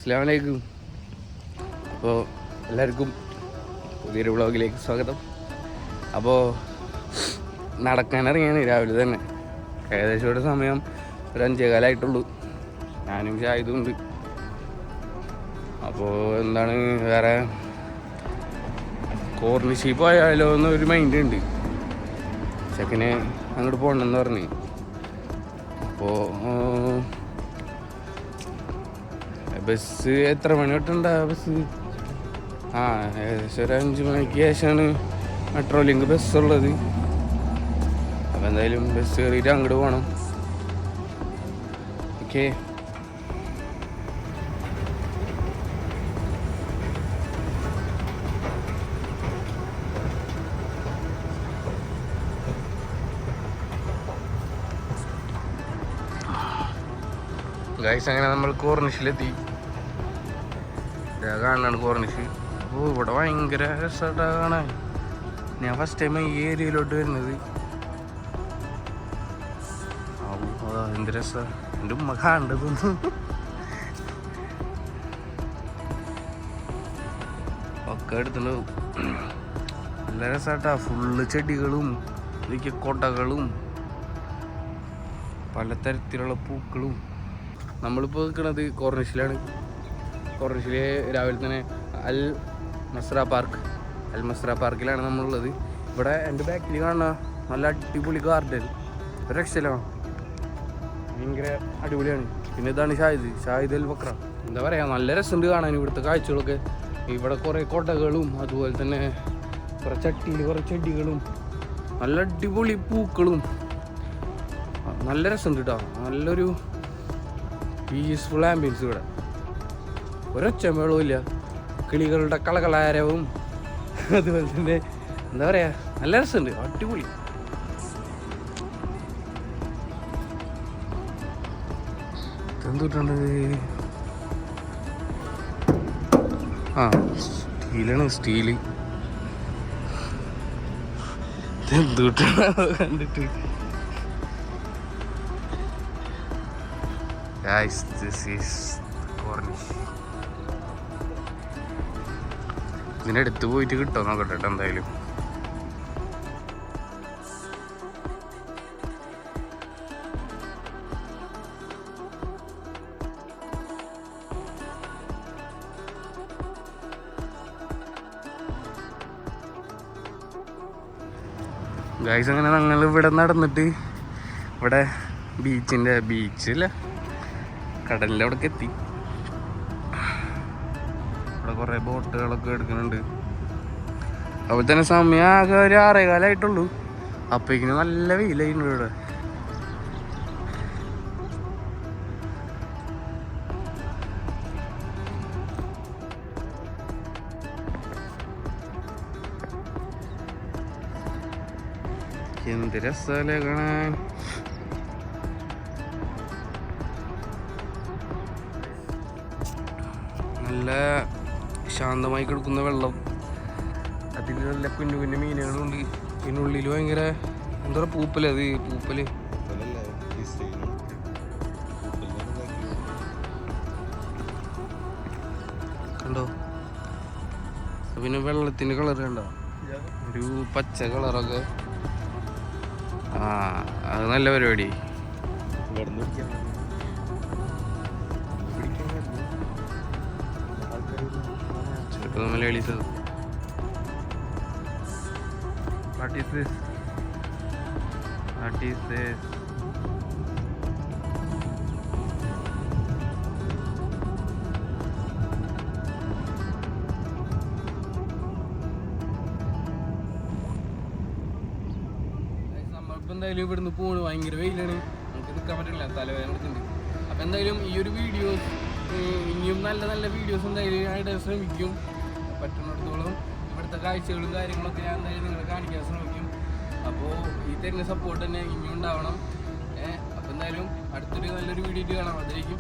അസ്സലാമു അലൈക്കും. അപ്പോൾ എല്ലാവർക്കും പുതിയൊരു വ്ളോഗിലേക്ക് സ്വാഗതം. അപ്പോൾ നടക്കാനിറങ്ങിയാണ് രാവിലെ തന്നെ. ഏകദേശം ഇവിടെ സമയം ഒരു 5:15 ഞാനും ഷാഹിദുണ്ട്. അപ്പോൾ എന്താണ് വേറെ കോർണിഷി പോയാലോ എന്നൊരു മൈൻഡ് ഉണ്ട്. ചെക്കന് അങ്ങോട്ട് പോകണമെന്ന് പറഞ്ഞ്. അപ്പോൾ ബസ് എത്ര മണി തൊട്ടുണ്ടാ ബസ്? ഏകദേശം ഒരു 5 മണിക്ക് ശേഷമാണ് മെട്രോ ലിങ്ക് ബസ്സുള്ളത്. അപ്പം എന്തായാലും ബസ് കയറിയിട്ട് അങ്ങോട്ട് പോകണം. ഓക്കെ. ഗൈസ്, അങ്ങനെ നമ്മൾ കോർണിഷിലെത്തി. കാണാണ് കോർണിഷ്. ഇവിടെ ഭയങ്കര രസമായിട്ടാണ് കാണാൻ. ഞാൻ ഫസ്റ്റ് ടൈം ഈ ഏരിയയിലോട്ട് വരുന്നത്. എന്ത് രസമാണ്. എൻ്റെ ഉമ്മ കാണേണ്ടതൊന്നും ഒക്കെ എടുത്തിട്ട് നല്ല രസമായിട്ടാ. ഫുള്ള് ചെടികളും ഇതൊക്കെ കൊടകളും പലതരത്തിലുള്ള പൂക്കളും. നമ്മളിപ്പോൾ നിൽക്കുന്നത് കോർണിഷിലാണ്. കോർണിഷിൽ രാവിലെ തന്നെ അൽ മസ്ര പാർക്കിലാണ് നമ്മളുള്ളത്. ഇവിടെ എൻ്റെ ബാക്കിൽ കാണുന്ന നല്ല അടിപൊളി ഗാർഡൻ, ഒരു രക്ഷയിലാണ്, ഭയങ്കര അടിപൊളിയാണ്. പിന്നെ ഇതാണ് ഷാഹിദ് അൽ ബക്ര. എന്താ പറയുക, നല്ല രസമുണ്ട് കാണാൻ ഇവിടുത്തെ കാഴ്ചകളൊക്കെ. ഇവിടെ കുറേ കൊടകളും അതുപോലെ തന്നെ കുറേ ചട്ടിയിൽ കുറേ ചെടികളും നല്ല അടിപൊളി പൂക്കളും നല്ല രസമുണ്ട് കേട്ടോ. നല്ലൊരു പീസ്ഫുൾ ആംബിയൻസ്. ഇവിടെ ഒരൊച്ചമേളവും ഇല്ല, കിളികളുടെ കളകളാരവും അതുപോലെ തന്നെ എന്താ പറയുക, നല്ല രസമുണ്ട്, അടിപൊളി. എന്തുട്ടുണ്ട്? സ്റ്റീലാണ്, സ്റ്റീല്. എന്തുട്ടാണ് കണ്ടിട്ട്. Guys, this is Cornish. ഇതിനടുത്ത് പോയിട്ട് കിട്ടോ നോക്കട്ടെ എന്തായാലും. ഗൈസ്, അങ്ങനെ ഞങ്ങൾ ഇവിടെ നടന്നിട്ട് ഇവിടെ ബീച്ചില്ല കടലിൻ്റെ അവിടേക്ക് എത്തി. ഇവിടെ കുറേ ബോട്ടുകളൊക്കെ എടുക്കുന്നുണ്ട്. അപ്പോൾ തന്നെ സമയം ആകെ ഒരു 6:15 അപ്പോഴേക്കിന് നല്ല വെയിലായിരുന്നു ഇവിടെ. എന്ത് രസമല്ലേ കാണാൻ. നല്ല ശാന്തമായി കിടക്കുന്ന വെള്ളം, അതിൽ നല്ല കുഞ്ഞു കുഞ്ഞു മീനുകളുണ്ട്. ഇതിനുള്ളിൽ ഭയങ്കര എന്താ പറയുക, പൂപ്പല് കണ്ടോ. പിന്നെ വെള്ളത്തിൻ്റെ കളർ കണ്ടോ, ഒരു പച്ച കളറൊക്കെ. അത് നല്ല പരിപാടി. മലയാളീസ്. What is this? നമ്മളിപ്പോൾ എന്തായാലും ഇവിടുന്ന് പോണ്. ഭയങ്കര വെയിലാണ്, നമുക്ക് നിൽക്കാൻ പറ്റില്ല, തലവേദന എടുക്കുന്നുണ്ട്. അപ്പം എന്തായാലും ഈ ഒരു വീഡിയോസ് ഇനിയും നല്ല നല്ല വീഡിയോസ് എന്തായാലും ആയിട്ട് ശ്രമിക്കും. പറ്റുന്നിടത്തോളം ഇവിടുത്തെ കാഴ്ചകളും കാര്യങ്ങളൊക്കെ ഞാൻ എന്തായാലും നിങ്ങളെ കാണിക്കാൻ ശ്രമിക്കും. അപ്പോൾ ഈ തരുന്ന സപ്പോർട്ട് തന്നെ ഇനിയും ഉണ്ടാവണം. അപ്പോൾ എന്തായാലും അടുത്തൊരു നല്ലൊരു വീഡിയോ കാണാം. അതിലേക്കും